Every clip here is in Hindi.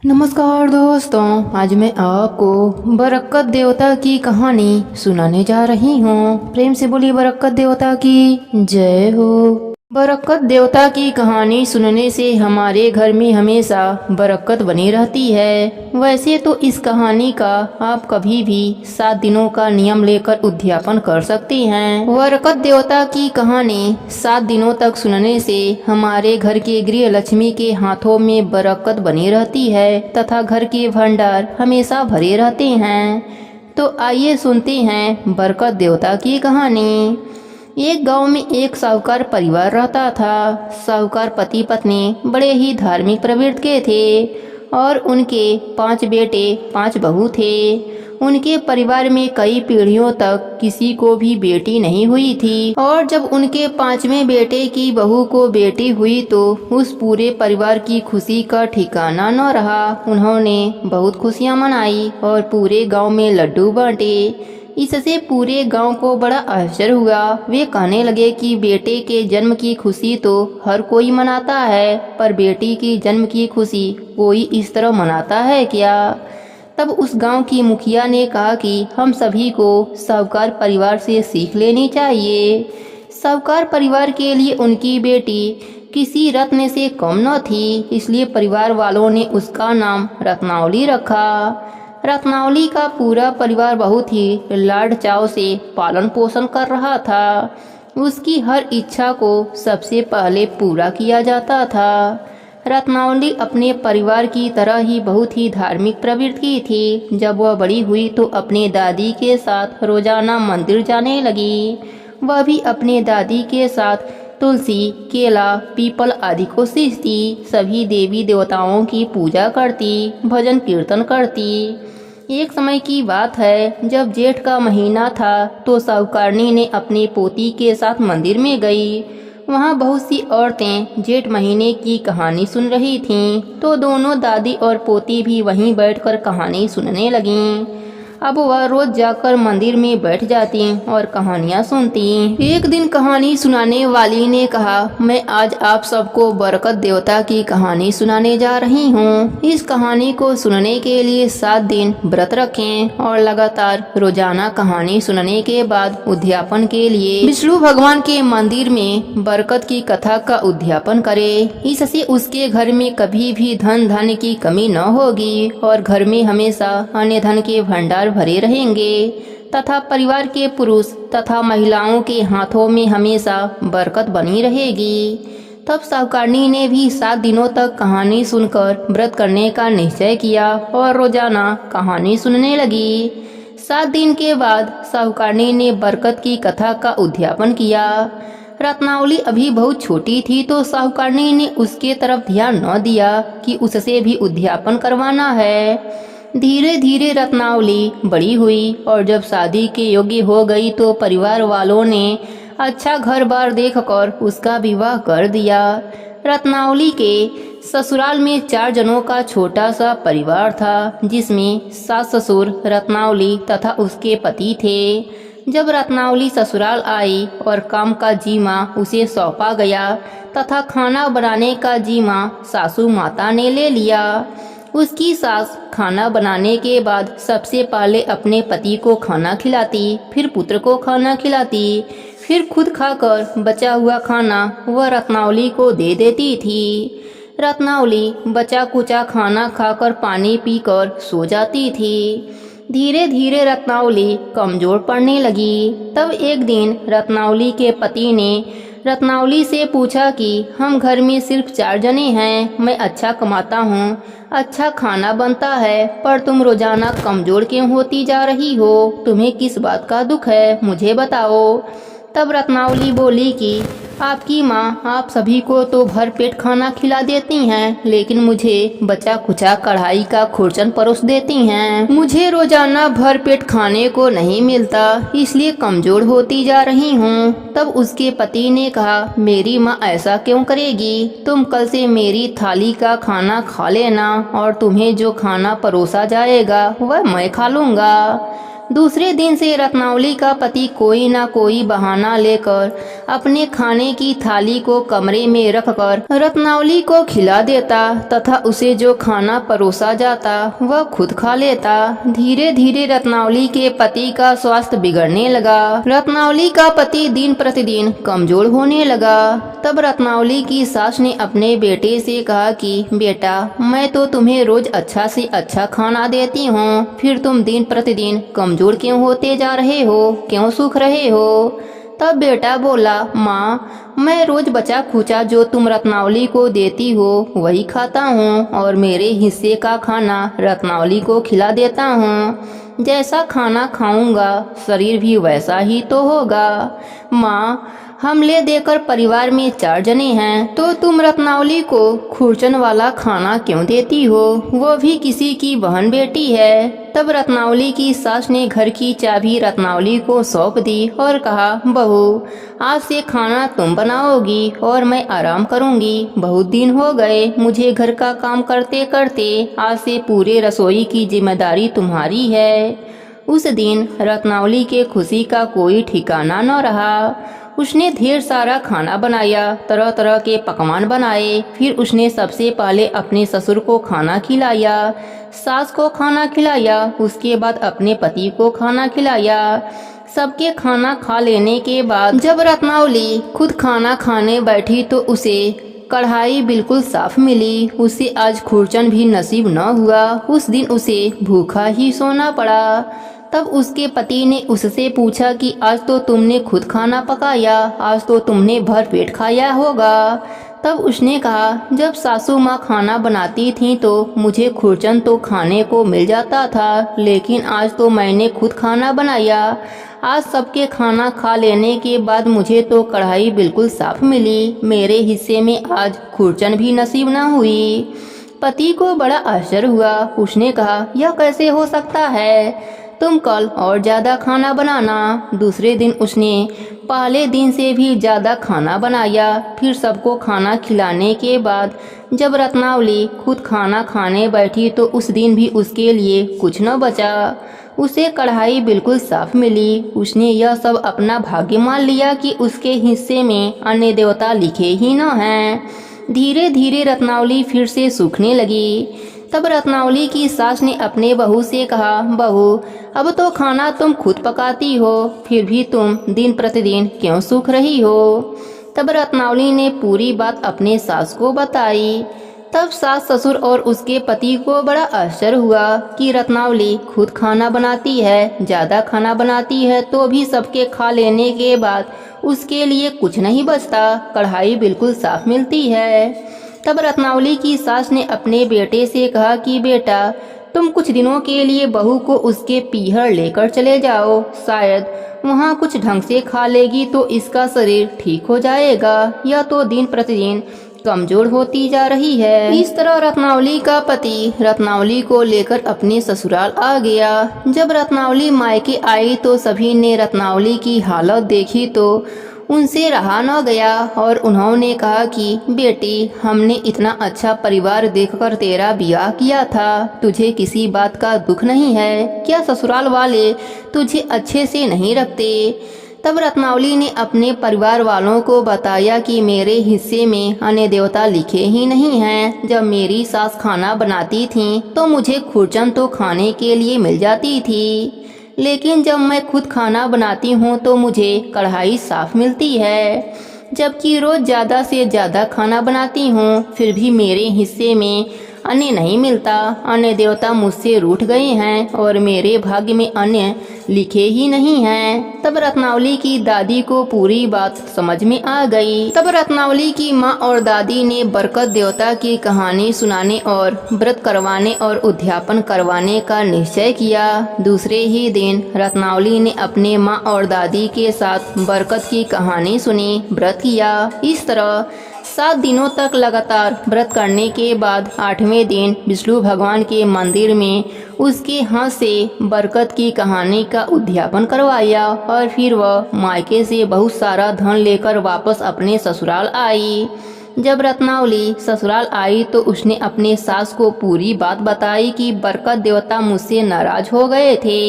नमस्कार दोस्तों, आज मैं आपको बरकत देवता की कहानी सुनाने जा रही हूँ। प्रेम से बोलिए बरकत देवता की जय हो। बरकत देवता की कहानी सुनने से हमारे घर में हमेशा बरकत बनी रहती है। वैसे तो इस कहानी का आप कभी भी 7 दिनों का नियम लेकर उद्यापन कर सकते हैं। बरकत देवता की कहानी 7 दिनों तक सुनने से हमारे घर के गृह लक्ष्मी के हाथों में बरकत बनी रहती है तथा घर के भंडार हमेशा भरे रहते हैं। तो आइए सुनते हैं बरकत देवता की कहानी। एक गांव में एक साहूकार परिवार रहता था। साहूकार पति पत्नी बड़े ही धार्मिक प्रवृत्ति के थे और उनके 5 बेटे 5 बहू थे। उनके परिवार में कई पीढ़ियों तक किसी को भी बेटी नहीं हुई थी और जब उनके 5वें बेटे की बहू को बेटी हुई तो उस पूरे परिवार की खुशी का ठिकाना न रहा। उन्होंने बहुत खुशियां मनाई और पूरे गांव में लड्डू बांटे। इससे पूरे गांव को बड़ा आश्चर्य हुआ। वे कहने लगे कि बेटे के जन्म की खुशी तो हर कोई मनाता है, पर बेटी की जन्म की खुशी कोई इस तरह मनाता है क्या? तब उस गांव की मुखिया ने कहा कि हम सभी को साहूकार परिवार से सीख लेनी चाहिए। साहूकार परिवार के लिए उनकी बेटी किसी रत्न से कम न थी, इसलिए परिवार वालों ने उसका नाम रत्नावली रखा। रत्नावली का पूरा परिवार बहुत ही लाड चाव से पालन पोषण कर रहा था। उसकी हर इच्छा को सबसे पहले पूरा किया जाता था। रत्नावली अपने परिवार की तरह ही बहुत ही धार्मिक प्रवृत्ति की थी। जब वह बड़ी हुई तो अपने दादी के साथ रोजाना मंदिर जाने लगी। वह भी अपने दादी के साथ तुलसी, केला, पीपल आदि को सींचती, सभी देवी देवताओं की पूजा करती, भजन कीर्तन करती। एक समय की बात है, जब जेठ का महीना था तो साहूकारनी ने अपनी पोती के साथ मंदिर में गई। वहाँ बहुत सी औरतें जेठ महीने की कहानी सुन रही थीं, तो दोनों दादी और पोती भी वहीं बैठकर कहानी सुनने लगीं। अब वह रोज जाकर मंदिर में बैठ जाती और कहानियाँ सुनती। एक दिन कहानी सुनाने वाली ने कहा, मैं आज आप सबको बरकत देवता की कहानी सुनाने जा रही हूँ। इस कहानी को सुनने के लिए 7 दिन व्रत रखें और लगातार रोजाना कहानी सुनने के बाद उद्यापन के लिए विष्णु भगवान के मंदिर में बरकत की कथा का उद्यापन करें। इससे उसके घर में कभी भी धन की कमी न होगी और घर में हमेशा अन्य धन के भंडार भरे रहेंगे तथा परिवार के पुरुष तथा महिलाओं के हाथों में हमेशा बरकत बनी रहेगी। तब साहूकारनी ने भी 7 दिनों तक कहानी सुनकर व्रत करने का निश्चय किया और रोजाना कहानी सुनने लगी। 7 दिन के बाद साहूकारनी ने बरकत की कथा का उद्यापन किया। रत्नावली अभी बहुत छोटी थी तो साहूकारनी ने उसके तरफ ध्यान न दिया कि उससे भी उद्यापन करवाना है। धीरे धीरे रत्नावली बड़ी हुई और जब शादी के योग्य हो गई तो परिवार वालों ने अच्छा घर बार देखकर उसका विवाह कर दिया। रत्नावली के ससुराल में 4 जनों का छोटा सा परिवार था, जिसमें सास ससुर, रत्नावली तथा उसके पति थे। जब रत्नावली ससुराल आई और काम का जिम्मा उसे सौंपा गया तथा खाना बनाने का जिम्मा सासू माता ने ले लिया। उसकी सास खाना बनाने के बाद सबसे पहले अपने पति को खाना खिलाती, फिर पुत्र को खाना खिलाती, फिर खुद खाकर बचा हुआ खाना वह रत्नावली को दे देती थी। रत्नावली बचा कुचा खाना खाकर पानी पीकर सो जाती थी। धीरे धीरे रत्नावली कमजोर पड़ने लगी। तब एक दिन रत्नावली के पति ने रत्नावली से पूछा कि हम घर में सिर्फ 4 जने हैं, मैं अच्छा कमाता हूँ, अच्छा खाना बनता है, पर तुम रोजाना कमजोर क्यों होती जा रही हो? तुम्हें किस बात का दुख है, मुझे बताओ। तब रत्नावली बोली कि आपकी माँ आप सभी को तो भर पेट खाना खिला देती हैं, लेकिन मुझे बचा कुचा कढ़ाई का खुरचन परोस देती हैं। मुझे रोजाना भर पेट खाने को नहीं मिलता, इसलिए कमजोर होती जा रही हूँ। तब उसके पति ने कहा, मेरी माँ ऐसा क्यों करेगी? तुम कल से मेरी थाली का खाना खा लेना और तुम्हें जो खाना परोसा जाएगा वह मैं खा लूँगा। दूसरे दिन से रत्नावली का पति कोई ना कोई बहाना लेकर अपने खाने की थाली को कमरे में रखकर रत्नावली को खिला देता तथा उसे जो खाना परोसा जाता वह खुद खा लेता। धीरे धीरे रत्नावली के पति का स्वास्थ्य बिगड़ने लगा। रत्नावली का पति दिन प्रतिदिन कमजोर होने लगा। तब रत्नावली की सास ने अपने बेटे से कहा कि बेटा, मैं तो तुम्हें रोज अच्छा से अच्छा खाना देती हूँ, फिर तुम दिन प्रतिदिन कमजोर क्यों होते जा रहे हो, क्यों सूख रहे हो। तब बेटा बोला, माँ, मैं रोज बचा खुचा जो तुम रत्नावली को देती हो वही खाता हूँ और मेरे हिस्से का खाना रत्नावली को खिला देता हूँ। जैसा खाना खाऊंगा शरीर भी वैसा ही तो होगा। माँ, हम ले देकर परिवार में 4 जने हैं, तो तुम रत्नावली को खुरचन वाला खाना क्यों देती हो, वो भी किसी की बहन बेटी है। तब रत्नावली की सास ने घर की चाबी रत्नावली को सौंप दी और कहा, बहू, आज से खाना तुम बनाओगी और मैं आराम करूंगी। बहुत दिन हो गए मुझे घर का काम करते करते, आज से पूरे रसोई की जिम्मेदारी तुम्हारी है। उस दिन रत्नावली के खुशी का कोई ठिकाना न रहा। उसने ढेर सारा खाना बनाया, तरह तरह के पकवान बनाए। फिर उसने सबसे पहले अपने ससुर को खाना खिलाया, सास को खाना खिलाया, उसके बाद अपने पति को खाना खिलाया। सबके खाना खा लेने के बाद जब रत्नावली खुद खाना खाने बैठी तो उसे कढ़ाई बिल्कुल साफ मिली। उसे आज खुरचन भी नसीब न हुआ। उस दिन उसे भूखा ही सोना पड़ा। तब उसके पति ने उससे पूछा कि आज तो तुमने खुद खाना पकाया, आज तो तुमने भर पेट खाया होगा। तब उसने कहा, जब सासू माँ खाना बनाती थी तो मुझे खुरचन तो खाने को मिल जाता था, लेकिन आज तो मैंने खुद खाना बनाया। आज सबके खाना खा लेने के बाद मुझे तो कढ़ाई बिल्कुल साफ मिली। मेरे हिस्से में आज खुरचन भी नसीब न हुई। पति को बड़ा आश्चर्य हुआ। उसने कहा, यह कैसे हो सकता है? तुम कल और ज़्यादा खाना बनाना। दूसरे दिन उसने पहले दिन से भी ज़्यादा खाना बनाया। फिर सबको खाना खिलाने के बाद जब रत्नावली खुद खाना खाने बैठी तो उस दिन भी उसके लिए कुछ न बचा। उसे कढ़ाई बिल्कुल साफ मिली। उसने यह सब अपना भाग्य मान लिया कि उसके हिस्से में अन्य देवता लिखे ही न हैं। धीरे धीरे रत्नावली फिर से सूखने लगी। तब रत्नावली की सास ने अपने बहू से कहा, बहू, अब तो खाना तुम खुद पकाती हो, फिर भी तुम दिन प्रतिदिन क्यों सूख रही हो? तब रत्नावली ने पूरी बात अपने सास को बताई। तब सास ससुर और उसके पति को बड़ा आश्चर्य हुआ कि रत्नावली खुद खाना बनाती है, ज़्यादा खाना बनाती है, तो भी सबके खा लेने के बाद उसके लिए कुछ नहीं बचता, कढ़ाई बिल्कुल साफ मिलती है। तब रत्नावली की सास ने अपने बेटे से कहा कि बेटा, तुम कुछ दिनों के लिए बहू को उसके पीहर लेकर चले जाओ, शायद वहाँ कुछ ढंग से खा लेगी तो इसका शरीर ठीक हो जाएगा। यह तो दिन प्रतिदिन कमजोर होती जा रही है। इस तरह रत्नावली का पति रत्नावली को लेकर अपने ससुराल आ गया। जब रत्नावली मायके आई तो सभी ने रत्नावली की हालत देखी तो उनसे रहा न गया और उन्होंने कहा कि बेटी, हमने इतना अच्छा परिवार देखकर तेरा ब्याह किया था, तुझे किसी बात का दुख नहीं है क्या? ससुराल वाले तुझे अच्छे से नहीं रखते? तब रत्नावली ने अपने परिवार वालों को बताया कि मेरे हिस्से में अन्य देवता लिखे ही नहीं हैं। जब मेरी सास खाना बनाती थी तो मुझे खुरचन तो खाने के लिए मिल जाती थी, लेकिन जब मैं खुद खाना बनाती हूँ तो मुझे कढ़ाई साफ मिलती है। जबकि रोज़ ज़्यादा से ज़्यादा खाना बनाती हूँ, फिर भी मेरे हिस्से में अन्य नहीं मिलता। अन्य देवता मुझसे रूठ गए हैं और मेरे भाग्य में अन्य लिखे ही नहीं हैं। तब रत्नावली की दादी को पूरी बात समझ में आ गई। तब रत्नावली की माँ और दादी ने बरकत देवता की कहानी सुनाने और व्रत करवाने और उद्यापन करवाने का निश्चय किया। दूसरे ही दिन रत्नावली ने अपने माँ और दादी के साथ बरकत की कहानी सुनी, व्रत किया। इस तरह 7 दिनों तक लगातार व्रत करने के बाद 8वें दिन विष्णु भगवान के मंदिर में उसके हाथ से बरकत की कहानी का उद्यापन करवाया और फिर वह मायके से बहुत सारा धन लेकर वापस अपने ससुराल आई। जब रत्नावली ससुराल आई तो उसने अपने सास को पूरी बात बताई कि बरकत देवता मुझसे नाराज हो गए थे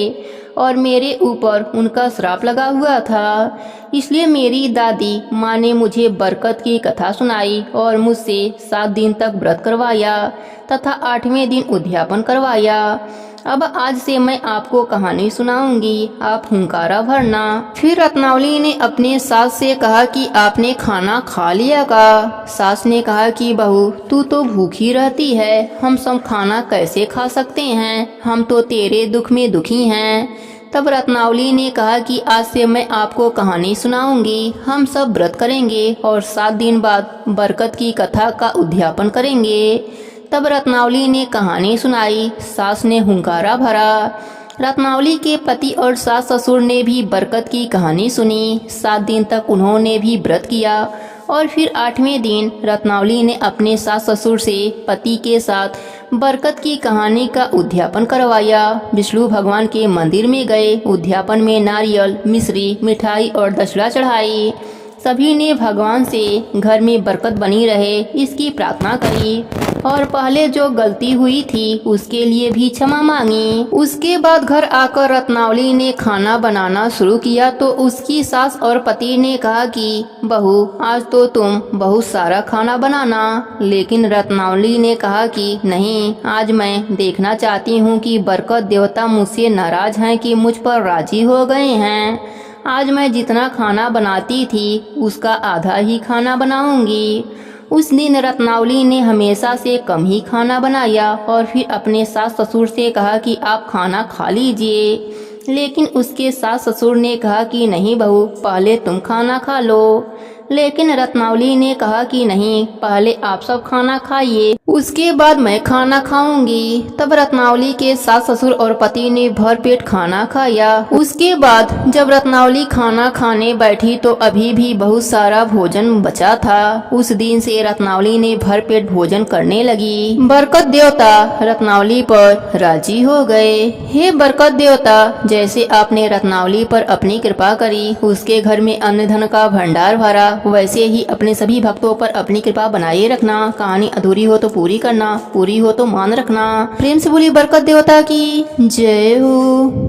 और मेरे ऊपर उनका श्राप लगा हुआ था। इसलिए मेरी दादी माँ ने मुझे बरकत की कथा सुनाई और मुझसे 7 दिन तक व्रत करवाया तथा 8वें दिन उद्यापन करवाया। अब आज से मैं आपको कहानी सुनाऊंगी, आप हुंकारा भरना। फिर रत्नावली ने अपने सास से कहा कि आपने खाना खा लिया का? सास ने कहा कि बहू तू तो भूखी रहती है, हम सब खाना कैसे खा सकते हैं, हम तो तेरे दुख में दुखी हैं। तब रत्नावली ने कहा कि आज से मैं आपको कहानी सुनाऊंगी, हम सब व्रत करेंगे और 7 दिन बाद बरकत की कथा का उद्यापन करेंगे। तब रत्नावली ने कहानी सुनाई, सास ने हुंकारा भरा। रत्नावली के पति और सास ससुर ने भी बरकत की कहानी सुनी। 7 दिन तक उन्होंने भी व्रत किया और फिर 8वें दिन रत्नावली ने अपने सास ससुर से पति के साथ बरकत की कहानी का उद्यापन करवाया। विष्णु भगवान के मंदिर में गए, उद्यापन में नारियल, मिश्री, मिठाई और दक्षिणा चढ़ाई। सभी ने भगवान से घर में बरकत बनी रहे इसकी प्रार्थना करी और पहले जो गलती हुई थी उसके लिए भी क्षमा मांगी। उसके बाद घर आकर रत्नावली ने खाना बनाना शुरू किया तो उसकी सास और पति ने कहा कि बहू आज तो तुम बहुत सारा खाना बनाना। लेकिन रत्नावली ने कहा कि नहीं, आज मैं देखना चाहती हूँ कि बरकत देवता मुझसे नाराज हैं कि मुझ पर राजी हो गए हैं। आज मैं जितना खाना बनाती थी उसका आधा ही खाना बनाऊंगी। उस दिन रत्नावली ने हमेशा से कम ही खाना बनाया और फिर अपने सास ससुर से कहा कि आप खाना खा लीजिए। लेकिन उसके सास ससुर ने कहा कि नहीं बहू, पहले तुम खाना खा लो। लेकिन रत्नावली ने कहा कि नहीं, पहले आप सब खाना खाइए, उसके बाद मैं खाना खाऊंगी। तब रत्नावली के सास ससुर और पति ने भर पेट खाना खाया। उसके बाद जब रत्नावली खाना खाने बैठी तो अभी भी बहुत सारा भोजन बचा था। उस दिन से रत्नावली ने भर पेट भोजन करने लगी। बरकत देवता रत्नावली पर राजी हो गए। हे बरकत देवता, जैसे आपने रत्नावली पर अपनी कृपा करी, उसके घर में अन्न धन का भंडार भरा, वैसे ही अपने सभी भक्तों पर अपनी कृपा बनाए रखना। कहानी अधूरी हो तो पूरी करना, पूरी हो तो मान रखना। प्रेम से बोली बरकत देवता की जय हो।